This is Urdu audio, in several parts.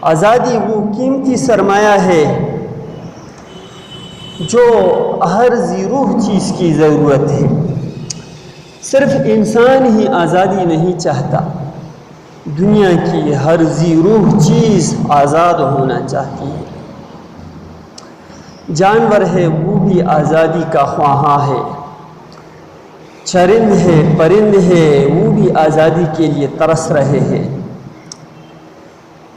آزادی وہ قیمتی سرمایہ ہے جو ہر ذی روح چیز کی ضرورت ہے۔ صرف انسان ہی آزادی نہیں چاہتا، دنیا کی ہر ذی روح چیز آزاد ہونا چاہتی ہے۔ جانور ہے وہ بھی آزادی کا خواہاں ہے، چرند ہے پرند ہے وہ بھی آزادی کے لیے ترس رہے ہیں۔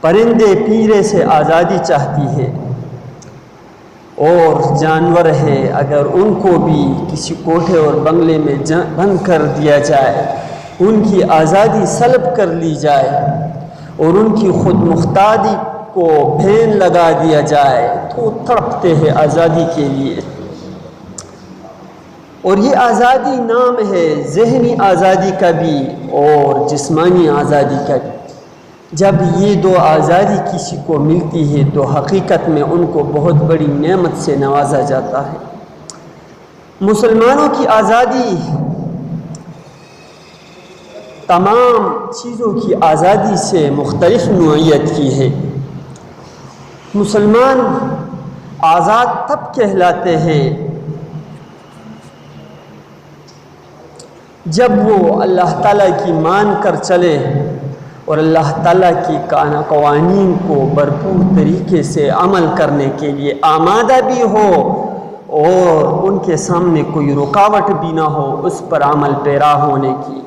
پرندے پنجرے سے آزادی چاہتی ہے، اور جانور ہے اگر ان کو بھی کسی کوٹھے اور بنگلے میں بند کر دیا جائے، ان کی آزادی سلب کر لی جائے اور ان کی خود مختاری کو بھین لگا دیا جائے تو تڑپتے ہیں آزادی کے لیے۔ اور یہ آزادی نام ہے ذہنی آزادی کا بھی اور جسمانی آزادی کا بھی۔ جب یہ دو آزادی کسی کو ملتی ہے تو حقیقت میں ان کو بہت بڑی نعمت سے نوازا جاتا ہے۔ مسلمانوں کی آزادی تمام چیزوں کی آزادی سے مختلف نوعیت کی ہے۔ مسلمان آزاد تب کہلاتے ہیں جب وہ اللہ تعالیٰ کی مان کر چلے اور اللہ تعالیٰ کی قوانین کو بھرپور طریقے سے عمل کرنے کے لیے آمادہ بھی ہو اور ان کے سامنے کوئی رکاوٹ بھی نہ ہو اس پر عمل پیرا ہونے کی۔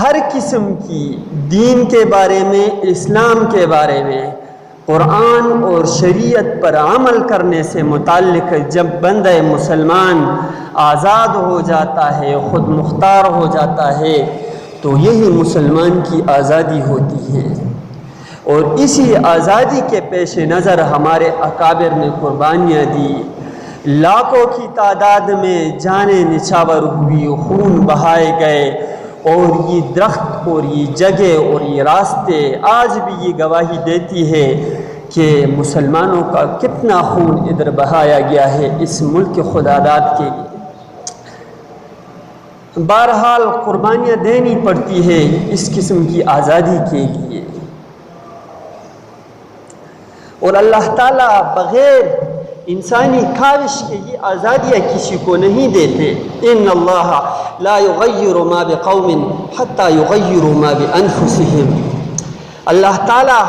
ہر قسم کی دین کے بارے میں، اسلام کے بارے میں، قرآن اور شریعت پر عمل کرنے سے متعلق جب بندہ مسلمان آزاد ہو جاتا ہے، خود مختار ہو جاتا ہے، تو یہی مسلمان کی آزادی ہوتی ہے۔ اور اسی آزادی کے پیش نظر ہمارے اکابر نے قربانیاں دی، لاکھوں کی تعداد میں جانیں نچھاور ہوئی، خون بہائے گئے، اور یہ درخت اور یہ جگہ اور یہ راستے آج بھی یہ گواہی دیتی ہے کہ مسلمانوں کا کتنا خون ادھر بہایا گیا ہے اس ملک خداداد کے لیے۔ بہرحال قربانیاں دینی پڑتی ہے اس قسم کی آزادی کے لیے، اور اللہ تعالیٰ بغیر انسانی کاوش کے یہ آزادیاں کسی کو نہیں دیتے۔ ان اللہ لا یغیر ما بقوم حتی یغیروا ما بانفسہم۔ اللہ تعالیٰ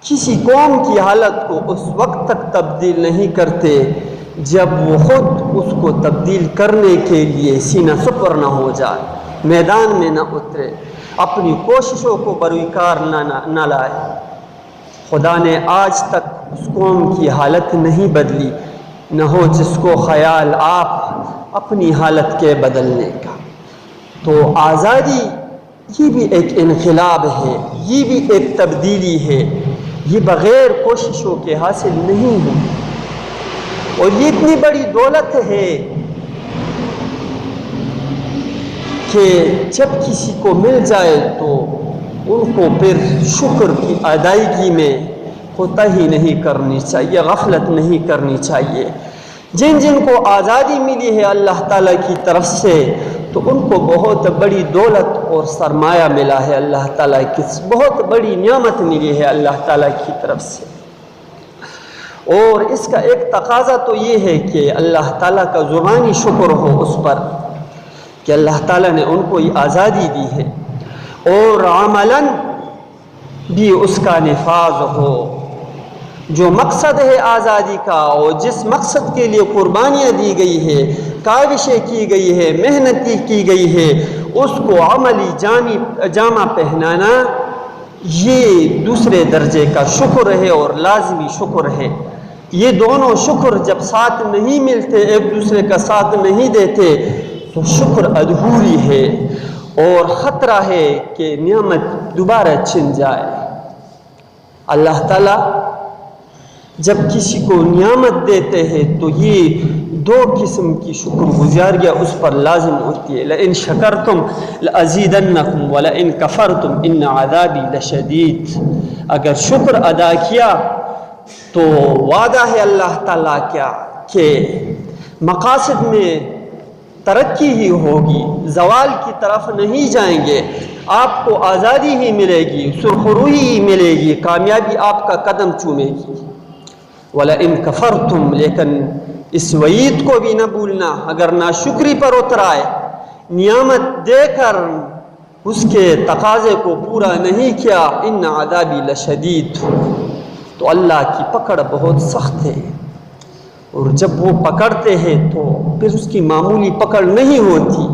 کسی قوم کی حالت کو اس وقت تک تبدیل نہیں کرتے جب وہ خود اس کو تبدیل کرنے کے لیے سینہ سپر نہ ہو جائے، میدان میں نہ اترے، اپنی کوششوں کو بروئے کار نہ لائے۔ خدا نے آج تک اس قوم کی حالت نہیں بدلی، نہ ہو جس کو خیال آپ اپنی حالت کے بدلنے کا۔ تو آزادی یہ بھی ایک انقلاب ہے، یہ بھی ایک تبدیلی ہے، یہ بغیر کوششوں کے حاصل نہیں ہوئی، اور یہ اتنی بڑی دولت ہے کہ جب کسی کو مل جائے تو ان کو پھر شکر کی ادائیگی میں کوتاہی نہیں کرنی چاہیے، غفلت نہیں کرنی چاہیے۔ جن جن کو آزادی ملی ہے اللہ تعالیٰ کی طرف سے تو ان کو بہت بڑی دولت اور سرمایہ ملا ہے، اللہ تعالیٰ کی بہت بڑی نعمت ملی ہے اللہ تعالیٰ کی طرف سے۔ اور اس کا ایک تقاضا تو یہ ہے کہ اللہ تعالیٰ کا زبانی شکر ہو اس پر کہ اللہ تعالیٰ نے ان کو یہ آزادی دی ہے، اور عملاً بھی اس کا نفاذ ہو۔ جو مقصد ہے آزادی کا اور جس مقصد کے لیے قربانیاں دی گئی ہے، کاوشیں کی گئی ہے، محنتی کی گئی ہے، اس کو عملی جامہ پہنانا یہ دوسرے درجے کا شکر ہے اور لازمی شکر ہے۔ یہ دونوں شکر جب ساتھ نہیں ملتے، ایک دوسرے کا ساتھ نہیں دیتے تو شکر ادھوری ہے، اور خطرہ ہے کہ نعمت دوبارہ چھن جائے۔ اللہ تعالیٰ جب کسی کو نعمت دیتے ہیں تو یہ دو قسم کی شکر گزاریاں اس پر لازم ہوتی ہے۔ لئن شکرتم لازیدنکم ولئن کفرتم ان عذابی لشدید۔ اگر شکر ادا کیا تو وعدہ ہے اللہ تعالیٰ کیا کہ مقاصد میں ترقی ہی ہوگی، زوال کی طرف نہیں جائیں گے، آپ کو آزادی ہی ملے گی، سرخروئی ہی ملے گی، کامیابی آپ کا قدم چومے گی۔ وَلَئِن كَفَرْتُمْ، لیکن اس وعید کو بھی نہ بھولنا، اگر ناشکری پر اترائے، نعمت دے کر اس کے تقاضے کو پورا نہیں کیا، ان عذابی لشدید، تو اللہ کی پکڑ بہت سخت ہے۔ اور جب وہ پکڑتے ہیں تو پھر اس کی معمولی پکڑ نہیں ہوتی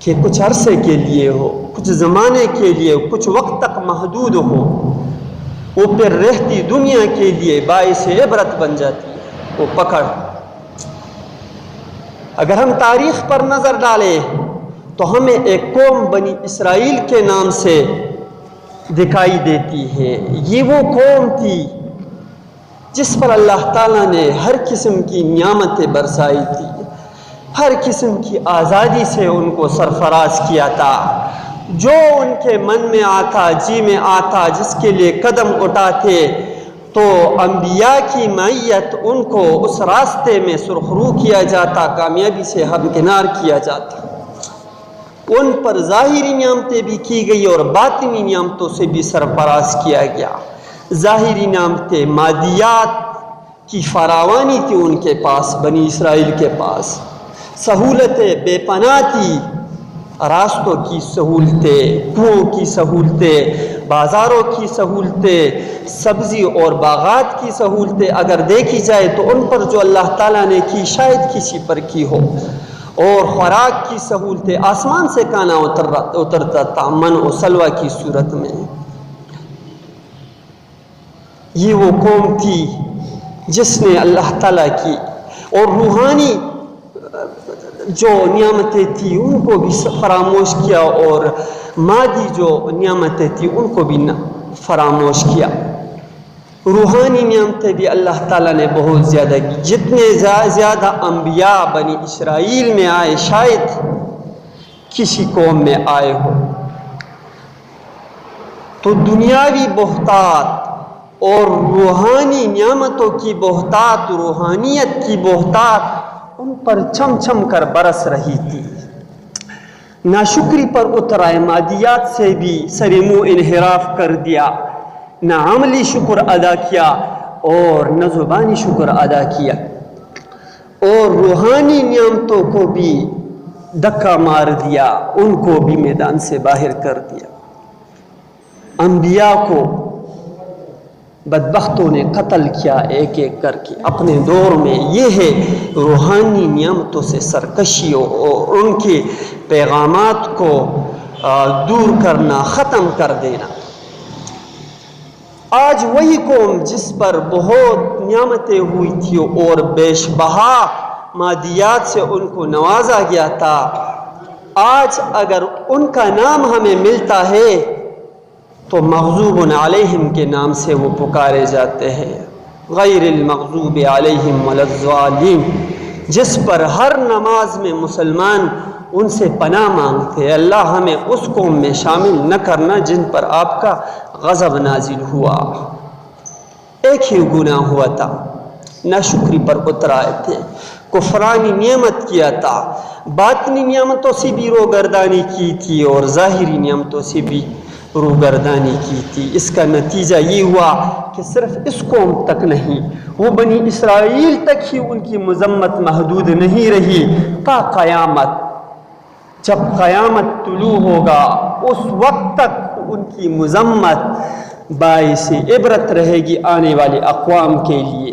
کہ کچھ عرصے کے لیے ہو، کچھ زمانے کے لیے، کچھ وقت تک محدود ہو، وہ پھر رہتی دنیا کے لیے باعث عبرت بن جاتی ہے وہ پکڑ۔ اگر ہم تاریخ پر نظر ڈالیں تو ہمیں ایک قوم بنی اسرائیل کے نام سے دکھائی دیتی ہے۔ یہ وہ قوم تھی جس پر اللہ تعالیٰ نے ہر قسم کی نعمتیں برسائی تھی، ہر قسم کی آزادی سے ان کو سرفراز کیا تھا، جو ان کے من میں آتا، جی میں آتا، جس کے لیے قدم اٹھاتے تو انبیاء کی معیت ان کو اس راستے میں سرخرو کیا جاتا، کامیابی سے ہمکنار کیا جاتا۔ ان پر ظاہری نعمتیں بھی کی گئی اور باطنی نعمتوں سے بھی سرفراز کیا گیا۔ ظاہری نعمتیں، مادیات کی فراوانی تھی ان کے پاس، بنی اسرائیل کے پاس، سہولتیں بے پناہ تھی، راستوں کی سہولتیں، کنوؤں کی سہولتیں، بازاروں کی سہولتیں، سبزی اور باغات کی سہولتیں اگر دیکھی جائے تو ان پر جو اللہ تعالیٰ نے کی شاید کسی پر کی ہو۔ اور خوراک کی سہولتیں، آسمان سے کھانا اترتا تھا من و سلوہ کی صورت میں۔ یہ وہ قوم تھی جس نے اللہ تعالیٰ کی اور روحانی جو نعمتیں تھیں ان کو بھی فراموش کیا، اور مادی جو نعمتیں تھیں ان کو بھی فراموش کیا۔ روحانی نعمتیں بھی اللہ تعالیٰ نے بہت زیادہ کی۔ جتنے زیادہ انبیاء بنی اسرائیل میں آئے شاید کسی قوم میں آئے ہو، تو دنیاوی بہتات اور روحانی نعمتوں کی بہتات، روحانیت کی بہتات ان پر چھم چھم کر برس رہی تھی۔ ناشکری پر اترائے، مادیات سے بھی سر منہ انحراف کر دیا، نہ عملی شکر ادا کیا اور نہ زبانی شکر ادا کیا، اور روحانی نعمتوں کو بھی دھکا مار دیا، ان کو بھی میدان سے باہر کر دیا۔ انبیاء کو بدبختوں نے قتل کیا ایک ایک کر کے اپنے دور میں۔ یہ ہے روحانی نعمتوں سے سرکشی اور ان کے پیغامات کو دور کرنا، ختم کر دینا۔ آج وہی قوم جس پر بہت نعمتیں ہوئی تھی اور بیش بہا مادیات سے ان کو نوازا گیا تھا، آج اگر ان کا نام ہمیں ملتا ہے تو مغضوب علیہم کے نام سے وہ پکارے جاتے ہیں، غیر المغضوب علیہم ولا الضالین، جس پر ہر نماز میں مسلمان ان سے پناہ مانگتے ہیں۔ اللہ ہمیں اس قوم میں شامل نہ کرنا جن پر آپ کا غضب نازل ہوا۔ ایک ہی گناہ ہوا تھا، ناشکری پر اترائے تھے، کفرانی نعمت کیا تھا، باطنی نعمتوں سے بھی روگردانی کی تھی اور ظاہری نعمتوں سے بھی روگردانی کی تھی۔ اس کا نتیجہ یہ ہوا کہ صرف اس قوم تک نہیں، وہ بنی اسرائیل تک ہی ان کی مذمت محدود نہیں رہی تا قیامت۔ جب قیامت طلوع ہوگا اس وقت تک ان کی مذمت باعث عبرت رہے گی آنے والے اقوام کے لیے۔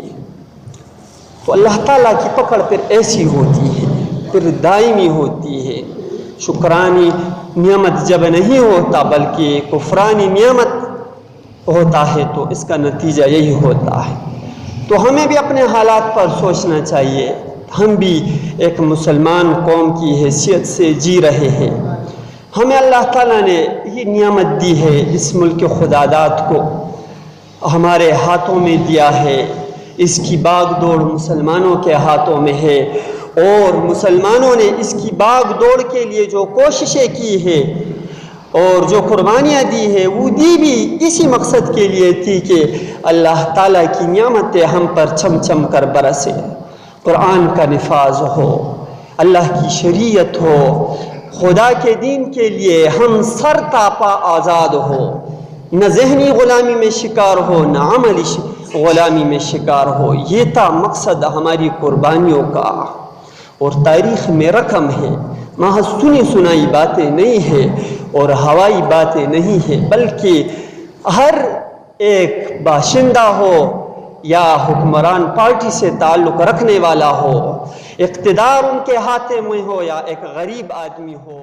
تو اللہ تعالیٰ کی پکڑ پھر ایسی ہوتی ہے، پھر دائمی ہوتی ہے۔ شکرانی نعمت جب نہیں ہوتا بلکہ کفرانی نعمت ہوتا ہے تو اس کا نتیجہ یہی ہوتا ہے۔ تو ہمیں بھی اپنے حالات پر سوچنا چاہیے۔ ہم بھی ایک مسلمان قوم کی حیثیت سے جی رہے ہیں، ہمیں اللہ تعالیٰ نے یہ نعمت دی ہے، اس ملک خداداد کو ہمارے ہاتھوں میں دیا ہے، اس کی باغ دوڑ مسلمانوں کے ہاتھوں میں ہے، اور مسلمانوں نے اس کی باغ دوڑ کے لیے جو کوششیں کی ہیں اور جو قربانیاں دی ہیں وہ دی بھی اسی مقصد کے لیے تھی کہ اللہ تعالیٰ کی نعمتیں ہم پر چھم چھم کر برسے، قرآن کا نفاذ ہو، اللہ کی شریعت ہو، خدا کے دین کے لیے ہم سر تاپا آزاد ہو، نہ ذہنی غلامی میں شکار ہو نہ عملی غلامی میں شکار ہو۔ یہ تھا مقصد ہماری قربانیوں کا، اور تاریخ میں رقم ہے، محض سنی سنائی باتیں نہیں ہیں اور ہوائی باتیں نہیں ہیں، بلکہ ہر ایک باشندہ ہو یا حکمران پارٹی سے تعلق رکھنے والا ہو، اقتدار ان کے ہاتھ میں ہو یا ایک غریب آدمی ہو،